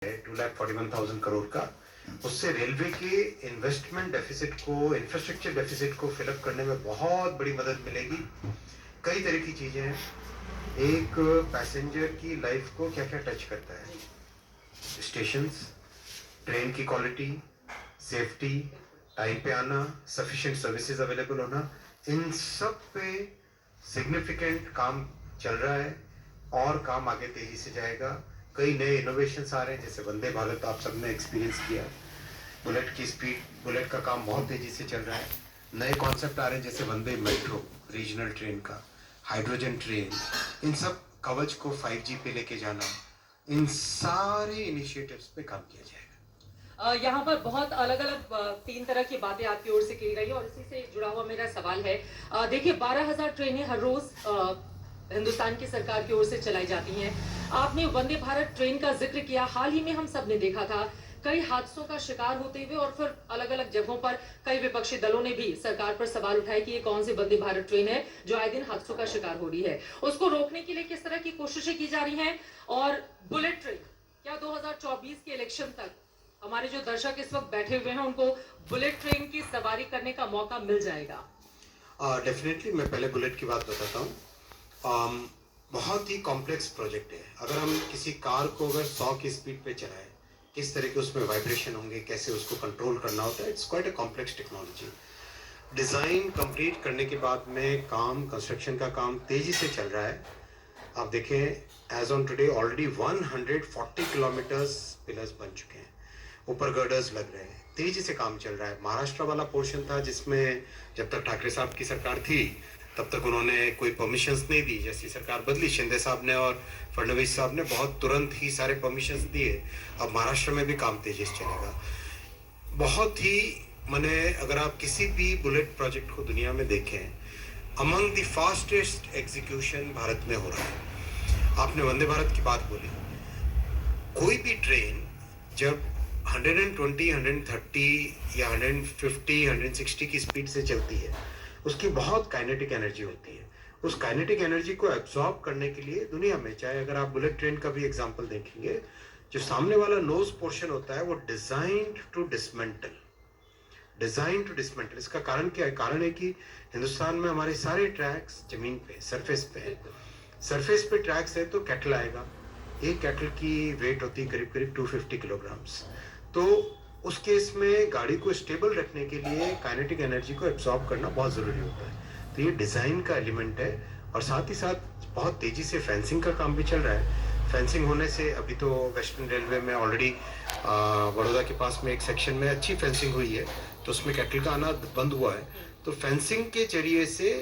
2,41,000 करोड़ का, उससे रेलवे के इन्वेस्टमेंट डेफिसिट को, इंफ्रास्ट्रक्चर डेफिसिट को फिलअप करने में बहुत बड़ी मदद मिलेगी। कई तरह की चीजें हैं। एक पैसेंजर की लाइफ को क्या क्या टच करता है, स्टेशंस, ट्रेन की क्वालिटी, सेफ्टी, टाइम पे आना, सफिशिएंट सर्विसेज अवेलेबल होना, इन सब पे सिग्निफिकेंट काम चल रहा है और काम आगे तेजी से जाएगा। कई नए इनोवेशंस आ रहे हैं, जैसे वंदे भारत आप सबने एक्सपीरियंस किया। बुलेट की स्पीड, बुलेट का काम बहुत तेजी से चल रहा है। नए कॉन्सेप्ट आ रहे हैं जैसे वंदे मेट्रो, रीजनल ट्रेन का, हाइड्रोजन ट्रेन, इन सब कवच को 5G पे लेके जाना, इन सारे इनिशिएटिव्स पे काम किया जाएगा। यहाँ पर बहुत अलग अलग 3 तरह की बातें आपकी ओर से की गई और इसी से जुड़ा हुआ मेरा सवाल है। देखिए 12,000 ट्रेनें हर रोज हिंदुस्तान की सरकार की ओर से चलाई जाती हैं। आपने वंदे भारत ट्रेन का जिक्र किया। हाल ही में हम सब ने देखा था कई हादसों का शिकार होते हुए और फिर अलग अलग जगहों पर कई विपक्षी दलों ने भी सरकार पर सवाल उठाए कि ये कौन सी वंदे भारत ट्रेन है जो आए दिन हादसों का शिकार हो रही है। उसको रोकने के लिए किस तरह की कोशिशें की जा रही हैं और बुलेट ट्रेन क्या 2024 के इलेक्शन तक हमारे जो दर्शक इस वक्त बैठे हुए हैं उनको बुलेट ट्रेन की सवारी करने का मौका मिल जाएगा? डेफिनेटली मैं पहले बुलेट की बात बताता हूँ। बहुत ही कॉम्प्लेक्स प्रोजेक्ट है। अगर हम किसी कार को अगर 100 की स्पीड पे चलाएं, किस तरह के उसमें वाइब्रेशन होंगे, कैसे उसको कंट्रोल करना होता है, it's quite a complex technology. Design complete करने के बाद में काम, कंस्ट्रक्शन का काम तेज़ी से चल रहा है। आप देखें as on today already 140 kilometres pillars बन चुके हैं, ऊपर गर्डर्स लग रहे हैं, तेजी से काम चल रहा है। महाराष्ट्र वाला पोर्शन था जिसमें जब तक ठाकरे साहब की सरकार थी तब तक उन्होंने कोई परमिशंस नहीं दी। जैसी सरकार बदली, शिंदे साहब ने और फडणवीस साहब ने बहुत तुरंत ही सारे परमिशंस दिए। अब महाराष्ट्र में भी काम तेजी से चलेगा। बहुत ही मैंने, अगर आप किसी भी बुलेट प्रोजेक्ट को दुनिया में देखें, among the fastest execution Bharat में हो रहा है। आपने वंदे भारत की बात बोली, कोई भी ट्रेन जब 120, 130 या 150, 160 की स्पीड से चलती है, उसकी बहुत काइनेटिक एनर्जी होती है। उस काइनेटिक एनर्जी को एब्जॉर्ब करने के लिए दुनिया में, चाहे अगर आप बुलेट ट्रेन का भी एग्जांपल देखेंगे, जो सामने वाला नोज पोर्शन होता है वो designed to dismantle, design to dismantle. इसका कारण क्या है? कारण है कि हिंदुस्तान में हमारे सारे ट्रैक्स जमीन पे, सरफेस पे है। सरफेस पे ट्रैक्स है तो कैटल आएगा। एक कैटल की वेट होती है करीब करीब 250 किलोग्राम्स। तो उस केस में गाड़ी को स्टेबल रखने के लिए काइनेटिक एनर्जी को एब्जॉर्ब करना बहुत ज़रूरी होता है। तो ये डिज़ाइन का एलिमेंट है और साथ ही साथ बहुत तेज़ी से फेंसिंग का काम भी चल रहा है। फेंसिंग होने से अभी तो वेस्टर्न रेलवे में ऑलरेडी बड़ौदा के पास में एक सेक्शन में अच्छी फेंसिंग हुई है, तो उसमें कैटल का आना बंद हुआ है। तो फेंसिंग के जरिए से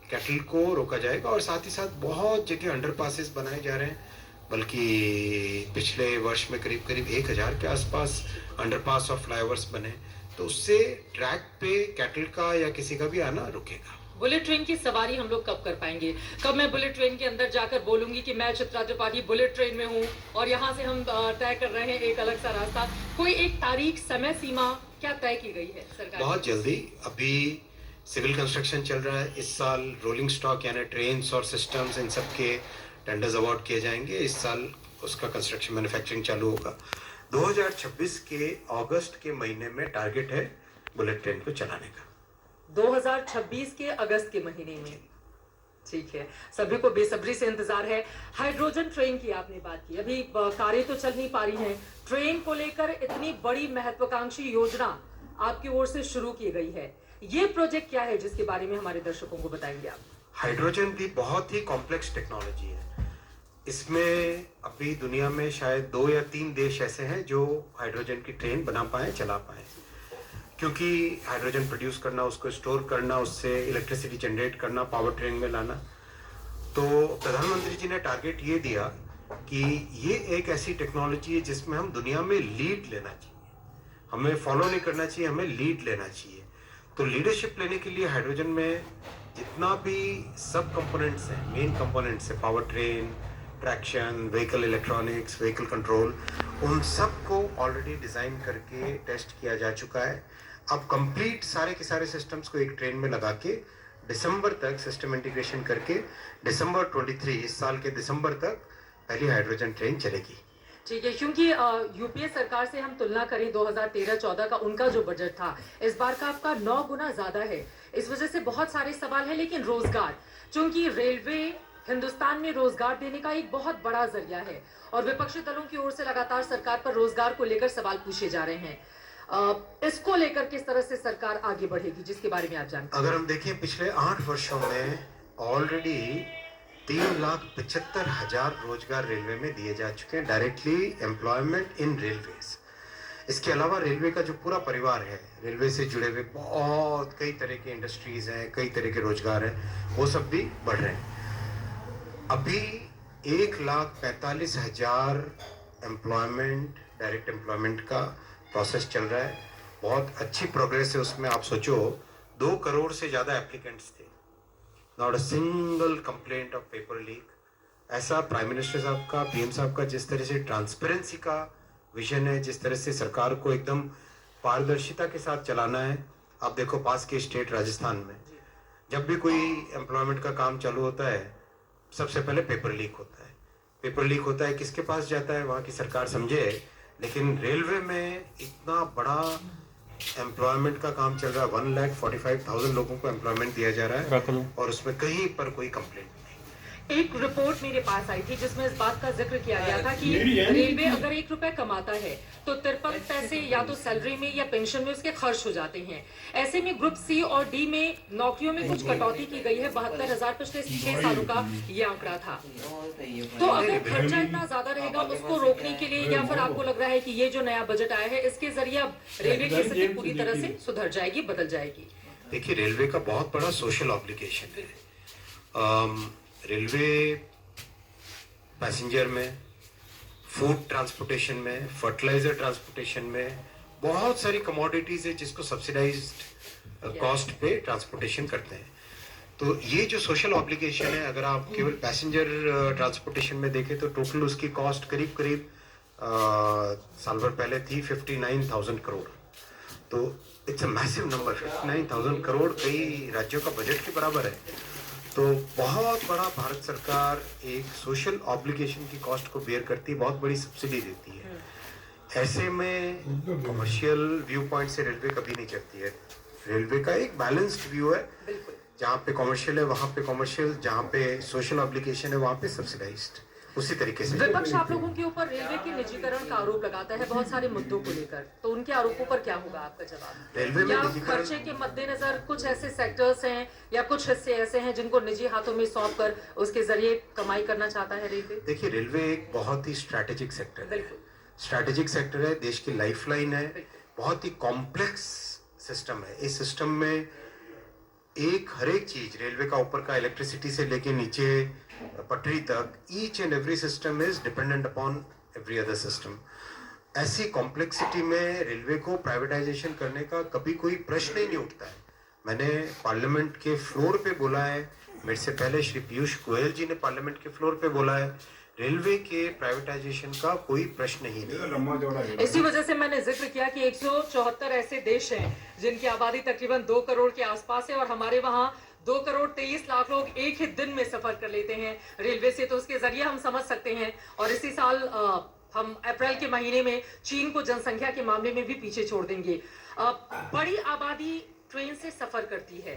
कैटल को रोका जाएगा और साथ ही साथ बहुत जगह अंडरपासेस बनाए जा रहे हैं। बल्कि पिछले वर्ष में करीब करीब 1000 के आसपास अंडरपास और फ्लाईओवर्स बने, तो उससे ट्रैक पे कैटल का या किसी का भी आना रुकेगा। बुलेट ट्रेन की सवारी हम लोग कब कर पाएंगे? कब मैं बुलेट ट्रेन के अंदर जाकर बोलूंगी कि मैं चित्रा त्रिपाठी बुलेट ट्रेन में हूँ और यहाँ से हम तय कर रहे हैं एक अलग सा रास्ता? कोई एक तारीख, समय सीमा क्या तय की गई है सरकार? बहुत जल्दी। अभी सिविल कंस्ट्रक्शन चल रहा है। इस साल रोलिंग स्टॉक यानी ट्रेन और सिस्टम्स, इन सब के टेंडर्स अवार्ड किए जाएंगे। इस साल उसका कंस्ट्रक्शन, मैन्युफैक्चरिंग चालू होगा। 2026 के अगस्त के महीने में टारगेट है बुलेट ट्रेन को चलाने का। 2026 के अगस्त के महीने में, ठीक है। सभी को बेसब्री से इंतजार है। हाइड्रोजन ट्रेन की आपने बात की, अभी कारें तो चल नहीं पा रही हैं, ट्रेन को लेकर इतनी बड़ी महत्वाकांक्षी योजना आपकी ओर से शुरू की गई है। ये प्रोजेक्ट क्या है जिसके बारे में हमारे दर्शकों को बताएंगे आप? हाइड्रोजन भी बहुत ही कॉम्प्लेक्स टेक्नोलॉजी है। इसमें अभी दुनिया में शायद 2 या 3 देश ऐसे हैं जो हाइड्रोजन की ट्रेन बना पाए, चला पाए। क्योंकि हाइड्रोजन प्रोड्यूस करना, उसको स्टोर करना, उससे इलेक्ट्रिसिटी जनरेट करना, पावर ट्रेन में लाना। तो प्रधानमंत्री जी ने टारगेट ये दिया कि ये एक ऐसी टेक्नोलॉजी है जिसमें हम दुनिया में लीड लेना चाहिए। हमें फॉलो नहीं करना चाहिए, हमें लीड लेना चाहिए। तो लीडरशिप लेने के लिए हाइड्रोजन में जितना भी सब कंपोनेंट्स हैं, मेन कंपोनेंट्स हैं, power train, traction, vehicle electronics, vehicle control, उन सब को ऑलरेडी डिज़ाइन करके टेस्ट किया जा चुका है। अब कंप्लीट सारे के सारे सिस्टम्स को एक ट्रेन में लगा के दिसंबर तक सिस्टम इंटीग्रेशन करके दिसंबर 23, इस साल के दिसंबर तक पहली हाइड्रोजन ट्रेन चलेगी। ठीक है, क्योंकि यूपीए सरकार से हम तुलना करें 2013-14 का उनका जो बजट था, इस बार का आपका 9 गुना ज्यादा है। इस वजह से बहुत सारे सवाल हैं, लेकिन रोजगार, क्योंकि रेलवे हिंदुस्तान में रोजगार देने का एक बहुत बड़ा जरिया है और विपक्षी दलों की ओर से लगातार सरकार पर रोजगार को लेकर सवाल पूछे जा रहे हैं। इसको लेकर किस तरह से सरकार आगे बढ़ेगी, जिसके बारे में आप जानते हैं? अगर हम देखें पिछले 8 वर्षों में ऑलरेडी 3,75,000 रोजगार रेलवे में दिए जा चुके हैं, डायरेक्टली एम्प्लॉयमेंट इन रेलवेज। इसके अलावा रेलवे का जो पूरा परिवार है, रेलवे से जुड़े हुए बहुत कई तरह के इंडस्ट्रीज हैं, कई तरह के रोजगार हैं, वो सब भी बढ़ रहे हैं। अभी 1,45,000 एम्प्लॉयमेंट, डायरेक्ट एम्प्लॉयमेंट का प्रोसेस चल रहा है। बहुत अच्छी प्रोग्रेस है उसमें। आप सोचो 2 करोड़ से ज़्यादा एप्लीकेंट्स थे, not a single complaint of paper leak. ऐसा प्राइम मिनिस्टर साहब का, पीएम साहब का जिस तरह से ट्रांसपेरेंसी का विजन है, जिस तरह से सरकार को एकदम पारदर्शिता के साथ चलाना है। आप देखो पास के स्टेट राजस्थान में जब भी कोई एम्प्लॉयमेंट का काम चालू होता है, सबसे पहले पेपर लीक होता है। पेपर लीक होता है, किसके पास जाता है? वहाँ की सरकार समझे। लेकिन रेलवे में इतना बड़ा एम्प्लॉयमेंट का काम चल रहा है, 1,45,000 लोगों को एम्प्लॉयमेंट दिया जा रहा है और उसमें कहीं पर कोई कंप्लेंट नहीं। एक रिपोर्ट मेरे पास आई थी जिसमें इस बात का जिक्र किया गया था कि रेलवे अगर 1 रुपए कमाता है तो 53 पैसे या तो सैलरी में या पेंशन में उसके खर्च हो जाते हैं। ऐसे में ग्रुप सी और डी में नौकरियों में कुछ कटौती की गई है। 72,000 पिछले 6 सालों का ये आंकड़ा था। तो अगर खर्चा इतना ज्यादा रहेगा, उसको रोकने के लिए, या फिर आपको लग रहा है कि ये जो नया बजट आया है इसके जरिए अब रेलवे की स्थिति पूरी तरह से सुधर जाएगी, बदल जाएगी? देखिए, रेलवे का बहुत बड़ा सोशल ऑब्लिगेशन है। रेलवे पैसेंजर में, फूड ट्रांसपोर्टेशन में, फर्टिलाइजर ट्रांसपोर्टेशन में बहुत सारी कमोडिटीज है जिसको सब्सिडाइज्ड कॉस्ट पे ट्रांसपोर्टेशन करते हैं। तो ये जो सोशल ऑब्लिगेशन है, अगर आप केवल पैसेंजर ट्रांसपोर्टेशन में देखें तो टोटल उसकी कॉस्ट करीब करीब साल भर पहले थी 59,000 करोड़। तो it's a massive number. 59,000 crore कई राज्यों का बजट के बराबर है। तो बहुत बड़ा भारत सरकार एक सोशल ऑब्लिगेशन की कॉस्ट को बेयर करती है, बहुत बड़ी सब्सिडी देती है। ऐसे में कमर्शियल व्यू पॉइंट से रेलवे कभी नहीं चलती है। रेलवे का एक बैलेंस्ड व्यू है, जहाँ पे कमर्शियल है वहाँ पे कमर्शियल, जहाँ पे सोशल ऑब्लिगेशन है वहाँ पे सब्सिडाइज्ड, उसी तरीके से। विपक्ष आप लोगों के ऊपर रेलवे के निजीकरण का आरोप लगाता है बहुत सारे मुद्दों को लेकर, तो उनके आरोपों पर क्या होगा आपका जवाब? रेलवे में या निजीकरण, खर्चे के मद्देनजर कुछ ऐसे सेक्टर्स हैं या कुछ हिस्से ऐसे हैं जिनको निजी हाथों में सौंप कर उसके जरिए कमाई करना चाहता है रेलवे? देखिए, रेलवे एक बहुत ही स्ट्रैटेजिक सेक्टर है। बिल्कुल स्ट्रैटेजिक सेक्टर है, देश की लाइफलाइन है, बहुत ही कॉम्प्लेक्स सिस्टम है। इस सिस्टम में हर एक चीज, रेलवे का ऊपर का इलेक्ट्रिसिटी से लेके नीचे पटरी तक, each and every system is dependent upon every other system. ऐसी कॉम्प्लेक्सिटी में रेलवे को प्राइवेटाइजेशन करने का कभी कोई प्रश्न ही नहीं उठता है। मैंने पार्लियामेंट के फ्लोर पे बोला है, मेरे से पहले श्री पीयूष गोयल जी ने पार्लियामेंट के फ्लोर पे बोला है, रेलवे के प्राइवेटाइजेशन का कोई प्रश्न ही नहीं। इसी वजह से मैंने जिक्र किया कि 174 ऐसे देश हैं जिनकी आबादी तकरीबन 2 करोड़ के आसपास है और हमारे वहाँ 2 करोड़ 23 लाख लोग एक ही दिन में सफर कर लेते हैं रेलवे से। तो उसके जरिए हम समझ सकते हैं। और इसी साल हम अप्रैल के महीने में चीन को जनसंख्या के मामले में भी पीछे छोड़ देंगे। बड़ी आबादी ट्रेन से सफर करती है।